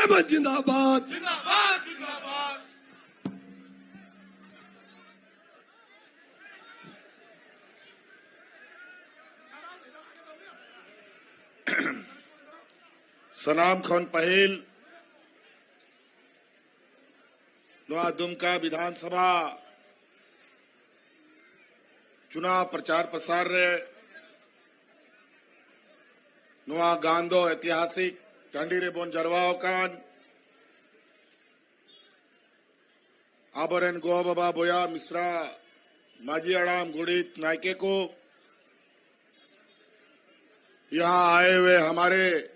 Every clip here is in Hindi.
अहमद जिंदाबाद। जिंदाबाद जिंदाबाद। सनाम खान पहेल नवा दुमका विधानसभा चुनाव प्रचार प्रसार रे नवा गांधो ऐतिहासिक टांडी रे बोन जरवाओ कान आबरन गो बाबा बोया मिश्रा माजी अड़ाम गुड़ित नायके को यहाँ आए हुए हमारे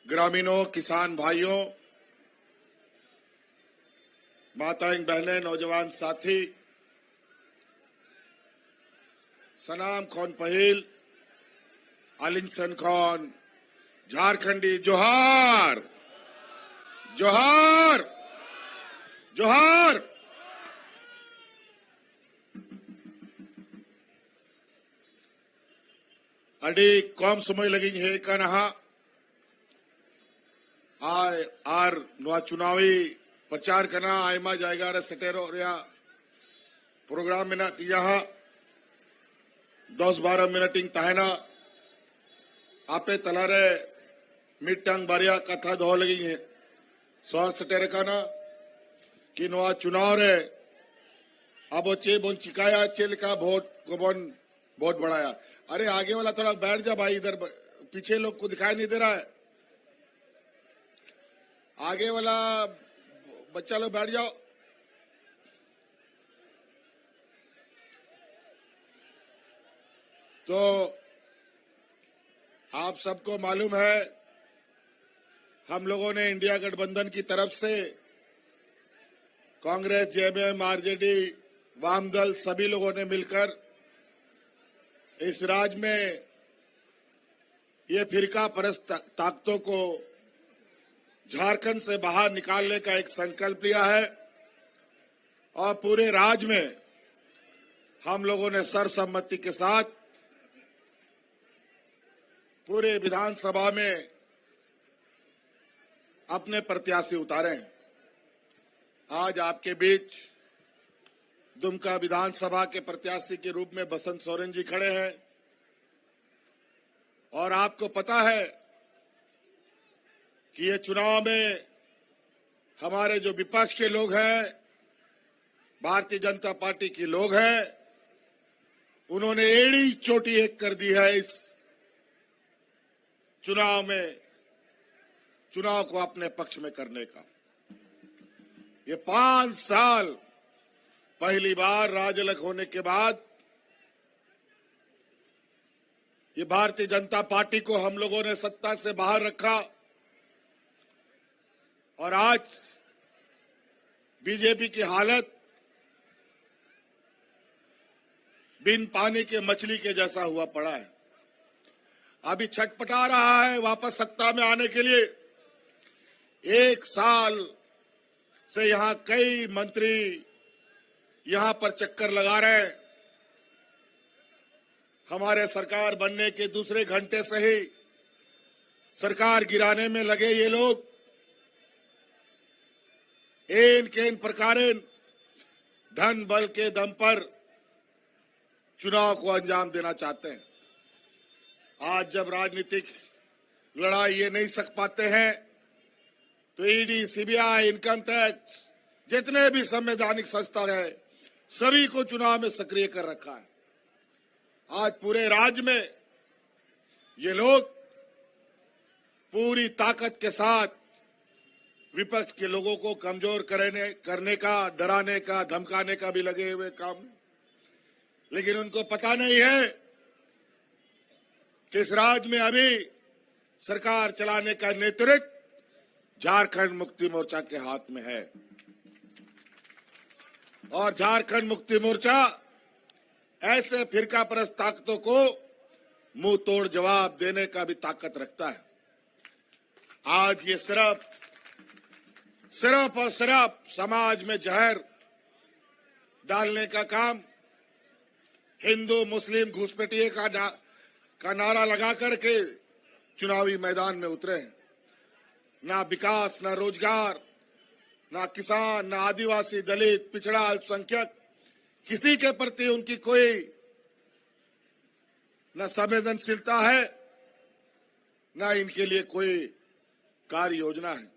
ग्रामीणों, किसान भाइयों, माताएं, बहनें, नौजवान साथी, सनाम खान पहेल, आलिंसन खान, झारखंडी जोहार जोहार जोहार। अड़ी कम समय लगी है का नहा आर नुआ चुनावी प्रचार करना आयमा जाएगा रे सटेरो रिया प्रोग्राम में ना यहाँ 10-12 मिनटिंग तहना आपे तलारे मिटंग बारिया कथा दो लगी है सौर सटेरे का ना कि नुआ चुनाव रे अब चे बोन चिकाया चेल का वोट को बोन वोट बढ़ाया। अरे आगे वाला थोड़ा बैठ जा भाई, इधर पीछे लोग को दिखाई नहीं दे रहा है। आगे वाला बच्चा लोग बैठ जाओ। तो आप सबको मालूम है हम लोगों ने इंडिया गठबंधन की तरफ से कांग्रेस, जेएमएम, आरजेडी, वाम दल सभी लोगों ने मिलकर इस राज्य में ये फिरका परस्त ताकतों को झारखंड से बाहर निकालने का एक संकल्प लिया है और पूरे राज्य में हम लोगों ने सर्वसम्मति के साथ पूरे विधानसभा में अपने प्रत्याशी उतारे हैं। आज आपके बीच दुमका विधानसभा के प्रत्याशी के रूप में बसंत सोरेन जी खड़े हैं और आपको पता है कि ये चुनाव में हमारे जो विपक्ष के लोग हैं, भारतीय जनता पार्टी के लोग हैं, उन्होंने एड़ी चोटी एक कर दी है इस चुनाव में, चुनाव को अपने पक्ष में करने का। ये 5 साल पहली बार राज अलग होने के बाद ये भारतीय जनता पार्टी को हम लोगों ने सत्ता से बाहर रखा और आज बीजेपी की हालत बिन पानी के मछली के जैसा हुआ पड़ा है। अभी छटपटा रहा है वापस सत्ता में आने के लिए। 1 साल से यहां कई मंत्री यहां पर चक्कर लगा रहे हैं। हमारे सरकार बनने के दूसरे घंटे से ही सरकार गिराने में लगे ये लोग एन केन प्रकारेन धन बल के दम पर चुनाव को अंजाम देना चाहते हैं। आज जब राजनीतिक लड़ाई ये नहीं सक पाते हैं तो ईडी, सीबीआई, इनकम टैक्स, जितने भी संवैधानिक संस्था है सभी को चुनाव में सक्रिय कर रखा है। आज पूरे राज्य में ये लोग पूरी ताकत के साथ विपक्ष के लोगों को कमजोर करने का, डराने का, धमकाने का भी लगे हुए काम। लेकिन उनको पता नहीं है कि इस राज्य में अभी सरकार चलाने का नेतृत्व झारखंड मुक्ति मोर्चा के हाथ में है और झारखंड मुक्ति मोर्चा ऐसे फिरका परस्त ताकतों को मुंह तोड़ जवाब देने का भी ताकत रखता है। आज ये सिर्फ और सिर्फ समाज में जहर डालने का काम, हिंदू मुस्लिम घुसपैठिए का नारा लगा करके चुनावी मैदान में उतरे हैं। ना विकास, ना रोजगार, ना किसान, ना आदिवासी, दलित, पिछड़ा, अल्पसंख्यक, किसी के प्रति उनकी कोई न संवेदनशीलता है, न इनके लिए कोई कार्य योजना है।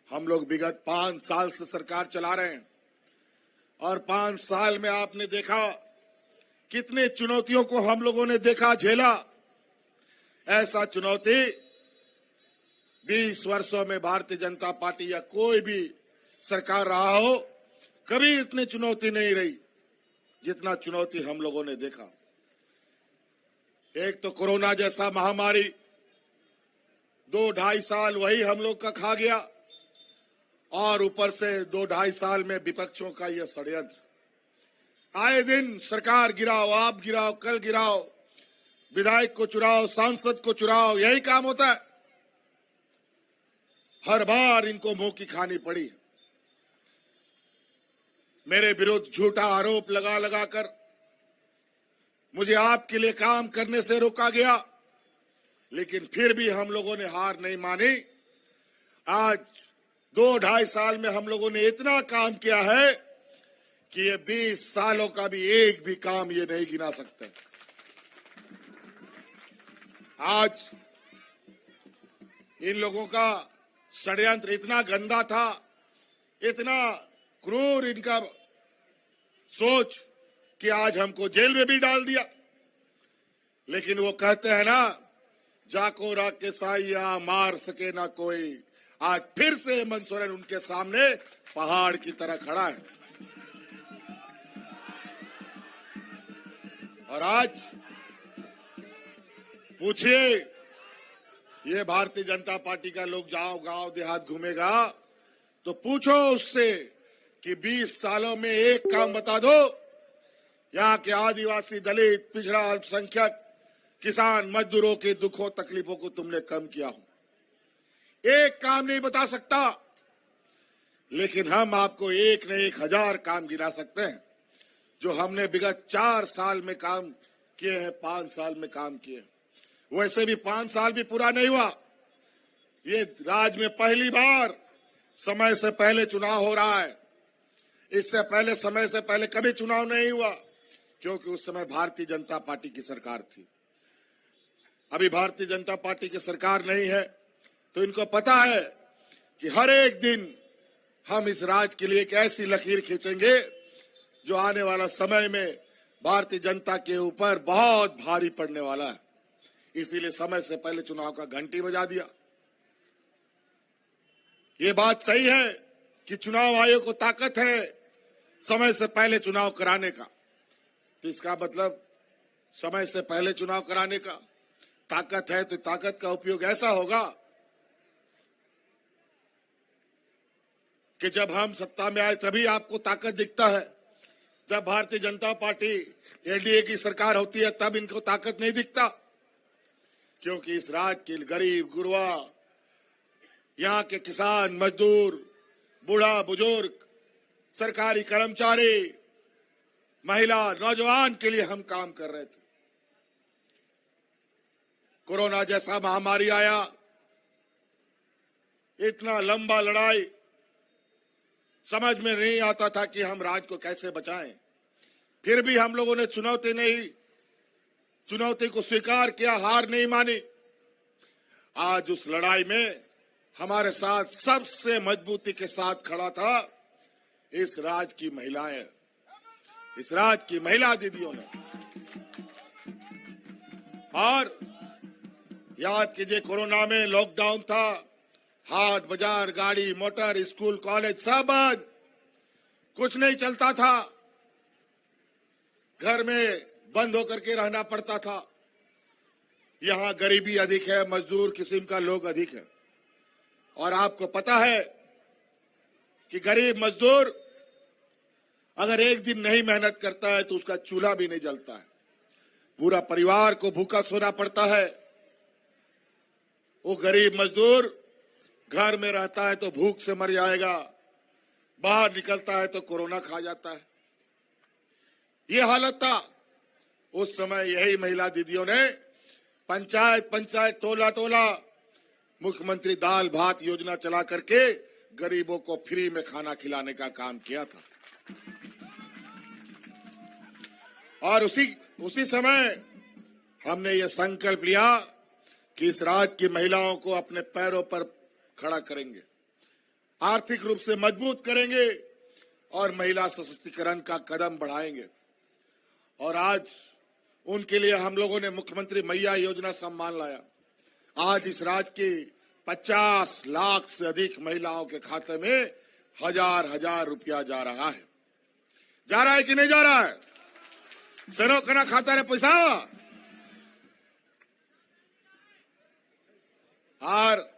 हम लोग विगत 5 साल से सरकार चला रहे हैं और 5 साल में आपने देखा कितने चुनौतियों को हम लोगों ने देखा, झेला। ऐसा चुनौती 20 वर्षों में भारतीय जनता पार्टी या कोई भी सरकार रहा हो, कभी इतनी चुनौती नहीं रही जितना चुनौती हम लोगों ने देखा। एक तो कोरोना जैसा महामारी, 2-2.5 साल वही हम लोग का खा गया और ऊपर से 2-2.5 साल में विपक्षों का यह षड्यंत्र। आए दिन सरकार गिराओ, आप गिराओ, कल गिराओ, विधायक को चुराओ, सांसद को चुराओ, यही काम होता है। हर बार इनको मुंह की खानी पड़ी। मेरे विरुद्ध झूठा आरोप लगा लगा कर मुझे आपके लिए काम करने से रोका गया, लेकिन फिर भी हम लोगों ने हार नहीं मानी। आज 2-2.5 साल में हम लोगों ने इतना काम किया है कि ये 20 सालों का भी एक भी काम ये नहीं गिना सकते। आज इन लोगों का षड्यंत्र इतना गंदा था, इतना क्रूर इनका सोच कि आज हमको जेल में भी डाल दिया। लेकिन वो कहते हैं ना, जाको राग के साइया मार सके ना कोई। आज फिर से हेमंत सोरेन उनके सामने पहाड़ की तरह खड़ा है। और आज पूछिए, ये भारतीय जनता पार्टी का लोग जाओ गांव देहात घूमेगा तो पूछो उससे कि 20 सालों में एक काम बता दो, यहाँ के आदिवासी, दलित, पिछड़ा, अल्पसंख्यक, किसान, मजदूरों के दुखों तकलीफों को तुमने कम किया हो। एक काम नहीं बता सकता, लेकिन हम आपको 1 न 1,000 काम गिना सकते हैं जो हमने विगत 4 साल में काम किए हैं, 5 साल में काम किए। वैसे भी 5 साल भी पूरा नहीं हुआ। ये राज्य में पहली बार समय से पहले चुनाव हो रहा है। इससे पहले समय से पहले कभी चुनाव नहीं हुआ, क्योंकि उस समय भारतीय जनता पार्टी की सरकार थी। अभी भारतीय जनता पार्टी की सरकार नहीं है, तो इनको पता है कि हर एक दिन हम इस राज्य के लिए एक ऐसी लकीर खींचेंगे जो आने वाला समय में भारतीय जनता के ऊपर बहुत भारी पड़ने वाला है। इसीलिए समय से पहले चुनाव का घंटी बजा दिया। ये बात सही है कि चुनाव आयोग को ताकत है समय से पहले चुनाव कराने का, तो इसका मतलब समय से पहले चुनाव कराने का ताकत है, तो ताकत का उपयोग ऐसा होगा कि जब हम सत्ता में आए तभी आपको ताकत दिखता है। जब भारतीय जनता पार्टी एनडीए की सरकार होती है तब इनको ताकत नहीं दिखता, क्योंकि इस राज्य के गरीब गुरबा, यहाँ के किसान, मजदूर, बूढ़ा बुजुर्ग, सरकारी कर्मचारी, महिला, नौजवान के लिए हम काम कर रहे थे। कोरोना जैसा महामारी आया, इतना लंबा लड़ाई, समझ में नहीं आता था कि हम राज्य को कैसे बचाएं। फिर भी हम लोगों ने चुनौती को स्वीकार किया, हार नहीं मानी। आज उस लड़ाई में हमारे साथ सबसे मजबूती के साथ खड़ा था इस राज्य की महिलाएं, इस राज्य की महिला दीदियों ने। और याद कीजिए, कोरोना में लॉकडाउन था, हाट बाजार, गाड़ी मोटर, स्कूल कॉलेज सब बंद, कुछ नहीं चलता था, घर में बंद होकर के रहना पड़ता था। यहाँ गरीबी अधिक है, मजदूर किस्म का लोग अधिक है। और आपको पता है कि गरीब मजदूर अगर एक दिन नहीं मेहनत करता है तो उसका चूल्हा भी नहीं जलता है, पूरा परिवार को भूखा सोना पड़ता है। वो गरीब मजदूर घर में रहता है तो भूख से मर जाएगा, बाहर निकलता है तो कोरोना खा जाता है। ये हालत था। उस समय यही महिला दीदियों ने पंचायत पंचायत, टोला टोला, मुख्यमंत्री दाल भात योजना चला करके गरीबों को फ्री में खाना खिलाने का काम किया था। और उसी समय हमने ये संकल्प लिया कि इस राज्य की महिलाओं को अपने पैरों पर खड़ा करेंगे, आर्थिक रूप से मजबूत करेंगे और महिला सशक्तिकरण का कदम बढ़ाएंगे। और आज उनके लिए हम लोगों ने मुख्यमंत्री मैया योजना सम्मान लाया। आज इस राज्य की 50 लाख से अधिक महिलाओं के खाते में हजार रुपया जा रहा है। जा रहा है कि नहीं जा रहा है? सनो कना खाता रे पैसा। और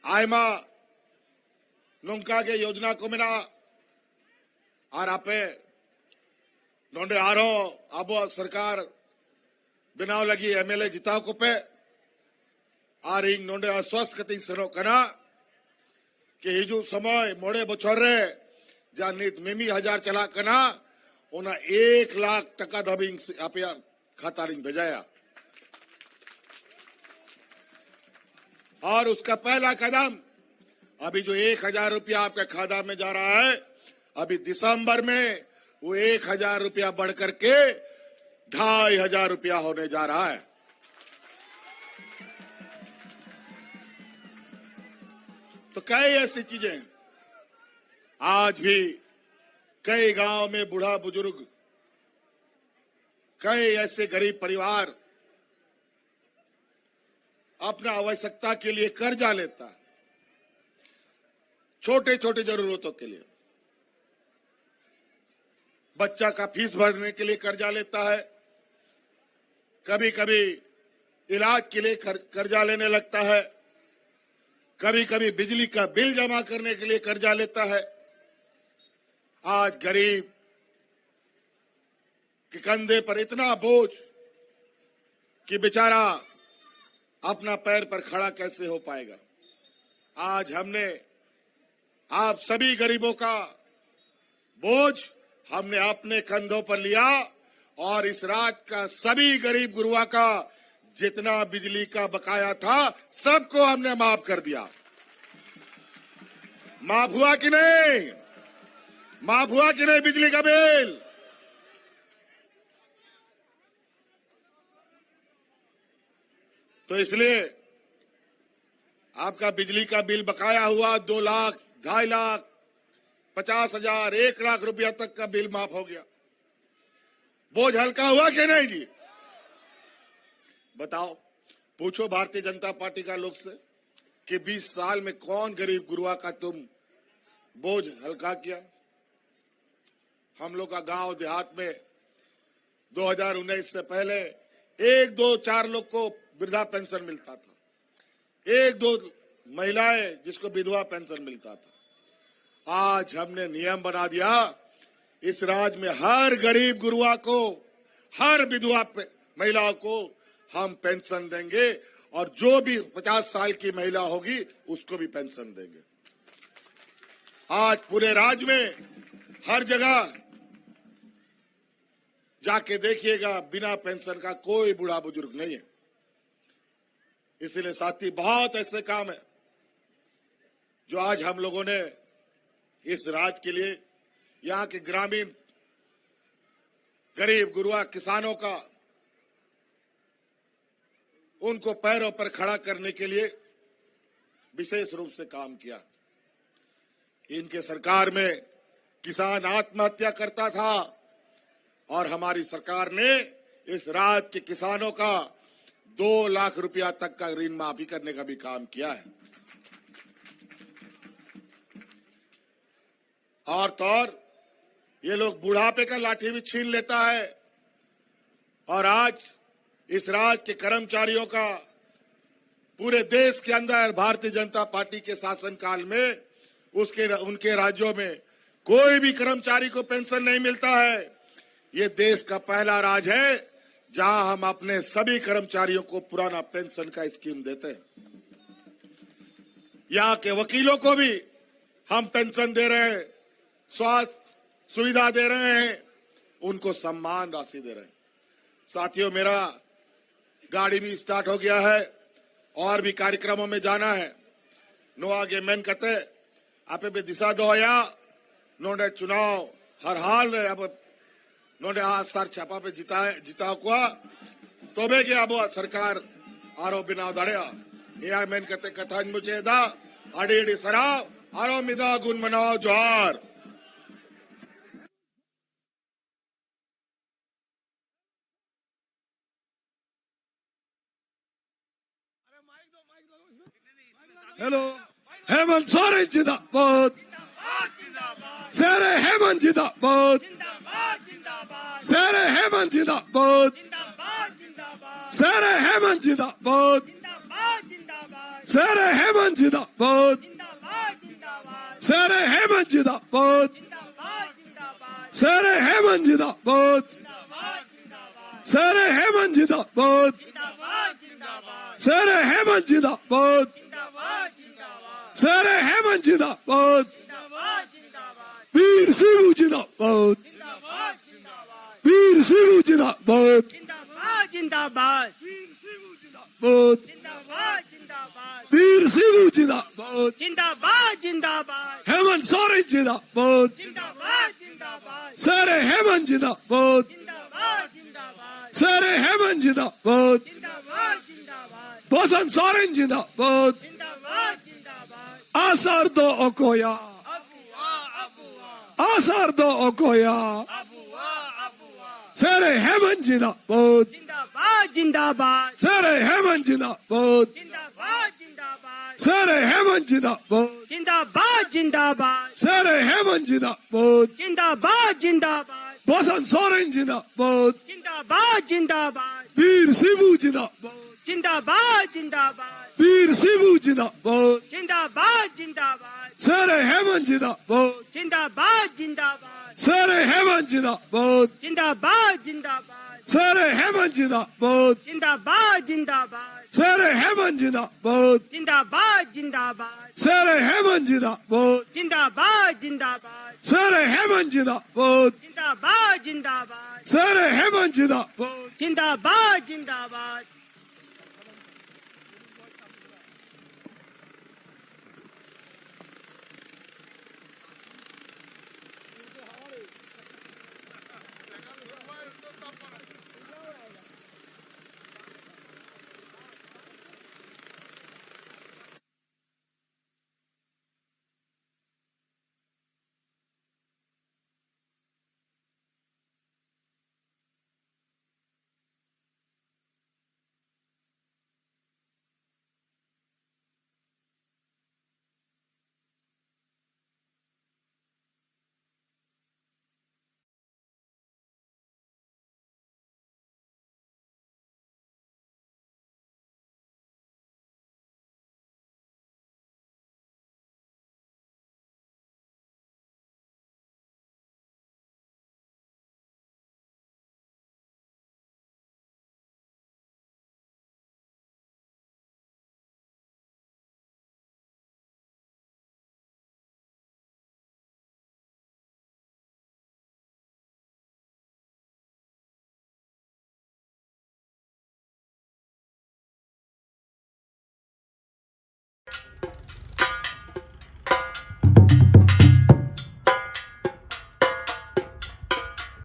आयमा नुंका के योजना को मिला और आपे नोंडे आरो अब सरकार बनाव लगी एमएलए जिताव को पे और इन नोंडे अस्वस्थ कति सनो कना कि हिजू समय मोड़े बछर रे जा नित मिमी हजार चला कना उना 1 लाख टका दबिंग आप खाता रिंग भेजाया। और उसका पहला कदम अभी जो 1000 रुपया आपके खाता में जा रहा है, अभी दिसंबर में वो 1000 रुपया बढ़ करके 2500 रुपया होने जा रहा है। तो कई ऐसी चीजें आज भी कई गांव में बूढ़ा बुजुर्ग, कई ऐसे गरीब परिवार अपना आवश्यकता के लिए कर्जा लेता है, छोटे छोटे जरूरतों के लिए। बच्चा का फीस भरने के लिए कर्जा लेता है, कभी कभी इलाज के लिए कर्जा लेने लगता है, कभी कभी बिजली का बिल जमा करने के लिए कर्जा लेता है। आज गरीब के कंधे पर इतना बोझ कि बेचारा अपना पैर पर खड़ा कैसे हो पाएगा। आज हमने आप सभी गरीबों का बोझ हमने अपने कंधों पर लिया और इस राज्य का सभी गरीब गुरुआ का जितना बिजली का बकाया था सबको हमने माफ कर दिया। माफ हुआ कि नहीं? माफ हुआ कि नहीं बिजली का बिल? तो इसलिए आपका बिजली का बिल बकाया हुआ 2 लाख, 2.5 लाख, 50,000, 1 लाख रुपया तक का बिल माफ हो गया। बोझ हल्का हुआ कि नहीं जी? बताओ, पूछो भारतीय जनता पार्टी का लोग से कि 20 साल में कौन गरीब गुरुआ का तुम बोझ हल्का किया। हम लोग का गांव देहात में 2019 से पहले 1, 2, 4 लोग को वृद्धा पेंशन मिलता था, 1, 2 महिलाएं जिसको विधवा पेंशन मिलता था। आज हमने नियम बना दिया, इस राज्य में हर गरीब गुरुआ को, हर विधवा महिलाओं को हम पेंशन देंगे और जो भी 50 साल की महिला होगी उसको भी पेंशन देंगे। आज पूरे राज्य में हर जगह जाके देखिएगा, बिना पेंशन का कोई बूढ़ा बुजुर्ग नहीं है। इसलिए साथी, बहुत ऐसे काम है जो आज हम लोगों ने इस राज्य के लिए, यहाँ के ग्रामीण गरीब गुरुआ किसानों का, उनको पैरों पर खड़ा करने के लिए विशेष रूप से काम किया। इनके सरकार में किसान आत्महत्या करता था और हमारी सरकार ने इस राज्य के किसानों का 2 लाख रुपया तक का ऋण माफी करने का भी काम किया है। और तो और ये लोग बुढ़ापे का लाठी भी छीन लेता है। और आज इस राज्य के कर्मचारियों का पूरे देश के अंदर भारतीय जनता पार्टी के शासनकाल में उनके राज्यों में कोई भी कर्मचारी को पेंशन नहीं मिलता है। ये देश का पहला राज्य है जहां हम अपने सभी कर्मचारियों को पुराना पेंशन का स्कीम देते हैं। यहाँ के वकीलों को भी हम पेंशन दे रहे हैं, स्वास्थ्य सुविधा दे रहे हैं, उनको सम्मान राशि दे रहे हैं। साथियों, मेरा गाड़ी भी स्टार्ट हो गया है और भी कार्यक्रमों में जाना है। नो आगे मैन कहते आप भी दिशा दो या नोडे चुनाव हर हाल अब नोडे आज सर छापा पे जीता हुआ तो बे के अब सरकार आरो बिना दड़े या मैन कहते कथा मुझे दा अड़ी सरा आरो मिदा गुन मनाओ जोहार। हेलो हेमंत सोरेन जिंदाबाद शेर हेमंत जिंदाबाद शेर हेमंत जिंदाबाद शेर हेमंत जिंदाबाद शेर हेमंत जिंदाबाद शेर हेमंत जिंदाबाद शेर हेमंत जिंदाबाद शेर हेमंत जिंदाबाद शेर हेमंत जिंदाबाद शेर हेमंत जिंदाबाद वीर सिंह जिंदाबाद वीर सिंह जिंदाबाद जिंदाबाद वीर सिंह जिंदाबाद जिंदाबाद जिंदाबाद हेमंत सोरेन जिंदाबाद जिंदाबाद जिंदाबाद शेर हेमंत जिंदाबाद जिंदाबाद जिंदाबाद शेर हेमंत जिंदाबाद जिंदाबाद जिंदाबाद बसंत सोरेन जिंदाबाद जिंदाबाद जिंदाबाद आसार दो ओकोया आसार दो ओकोया शेर हेमंत जिंदाबाद जिंदाबाद जिंदाबाद शेर हेमंत जिंदाबाद जिंदाबाद जिंदाबाद शेर हेमंत जिंदाबाद जिंदाबाद जिंदाबाद शेर हेमंत जिंदाबाद जिंदाबाद जिंदाबाद बसंत सोरेन जिंदाबाद जिंदाबाद जिंदाबाद वीर सिंह जिंदाबाद जिंदाबाद जिंदाबाद वीर सिंह जिंदाबाद जिंदाबाद जिंदाबाद शेर हेमंत जिंदाबाद जिंदाबाद जिंदाबाद शेर हेमंत जिंदाबाद जिंदाबाद जिंदाबाद शेर हेमंत जिंदाबाद जिंदाबाद जिंदाबाद शेर हेमंत जिंदाबाद जिंदाबाद जिंदाबाद शेर हेमंत जिंदाबाद जिंदाबाद जिंदाबाद शेर हेमंत जिंदाबाद जिंदाबाद जिंदाबाद शेर हेमंत जिंदाबाद जिंदाबाद जिंदाबाद